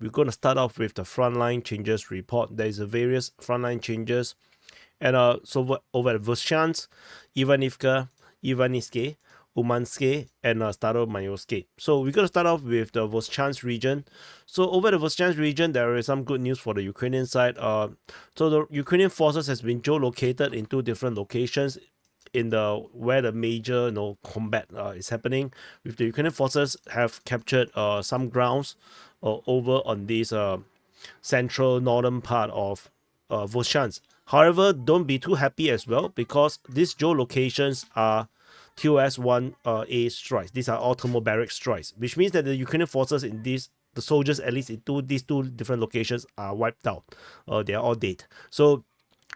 we're going to start off with the Frontline Changes Report. There is a various frontline changes, and so over at Voschans, Ivanivka, Ivaniske, Umanske, and Staromayorske. So we're going to start off with the Voschans region. So over the Voschans region, there is some good news for the Ukrainian side. So the Ukrainian forces has been geolocated in 2 different locations in the where the major combat is happening. With the Ukrainian forces have captured some grounds over on this central northern part of Voschans. However, don't be too happy as well, because these geolocations are TOS-1A strikes. These are all thermobaric strikes, which means that the Ukrainian forces in the soldiers, at least in these two different locations, are wiped out. They are all dead. So,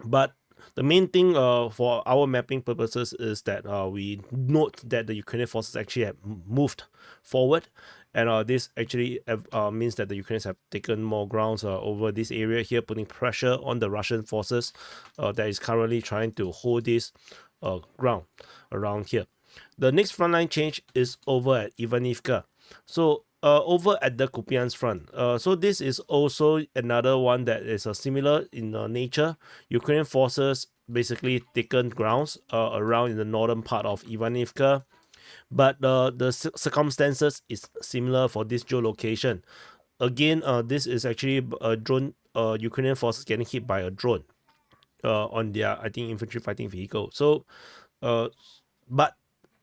but the main thing for our mapping purposes is that we note that the Ukrainian forces actually have moved forward, and this actually means that the Ukrainians have taken more grounds over this area here, putting pressure on the Russian forces that is currently trying to hold this ground around here. The next frontline change is over at Ivanivka. So over at the Kupiansk front. So this is also another one that is similar in nature. Ukrainian forces basically taken grounds around in the northern part of Ivanivka, but the circumstances is similar for this geolocation. Again, this is actually a drone. Ukrainian forces getting hit by a drone on their, I think, infantry fighting vehicle. So, but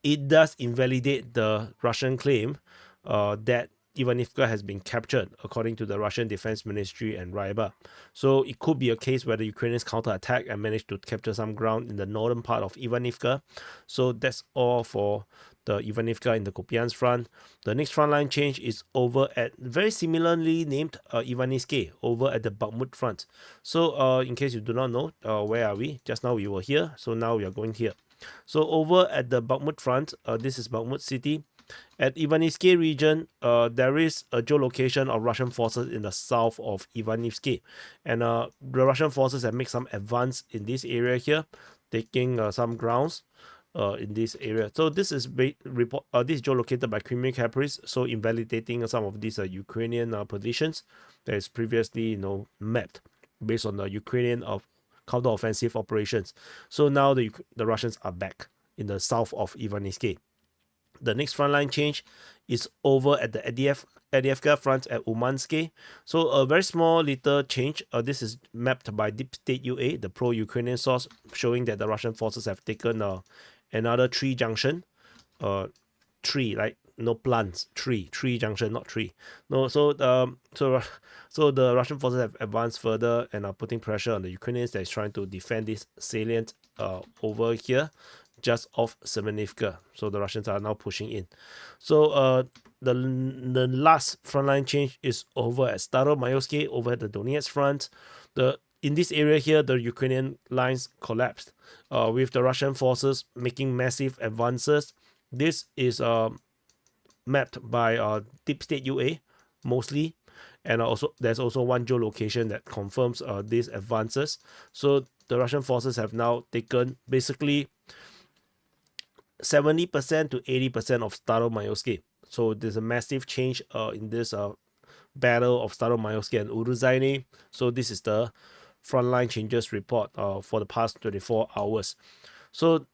it does invalidate the Russian claim that Ivanivka has been captured, according to the Russian Defense Ministry and Ryaba. So it could be a case where the Ukrainians counterattack and manage to capture some ground in the northern part of Ivanivka. So that's all for the Ivanivka in the Kupiansk front. The next frontline change is over at very similarly named Ivaniske, over at the Bakhmut front. So in case you do not know, where are we? Just now we were here, so now we are going here. So over at the Bakhmut front, this is Bakhmut city. At Ivaniske region, there is a geolocation of Russian forces in the south of Ivaniske, and the Russian forces have made some advance in this area here, taking some grounds in this area. So this is this is geolocated by Crimean Caprice, so invalidating some of these Ukrainian positions that is previously mapped based on the Ukrainian counter-offensive operations. So now the Russians are back in the south of Ivaniske. The next frontline change is over at the Adievka front at Umanske. So a very small little change. This is mapped by Deep State UA, the pro-Ukrainian source, showing that the Russian forces have taken another tree junction. Tree, like no plants, tree junction, not tree. No, so the Russian forces have advanced further and are putting pressure on the Ukrainians that is trying to defend this salient over here, just off Semenivka. So the Russians are now pushing in. So the last frontline change is over at Staromayorske, over at the Donetsk front. In this area here, the Ukrainian lines collapsed, with the Russian forces making massive advances. This is mapped by Deep State UA mostly, and also there's also one geolocation that confirms these advances. So the Russian forces have now taken basically 70% to 80% of Staromayorske. So there's a massive change in this battle of Staromayorske and Uruzhaine. So this is the Frontline Changes Report for the past 24 hours. So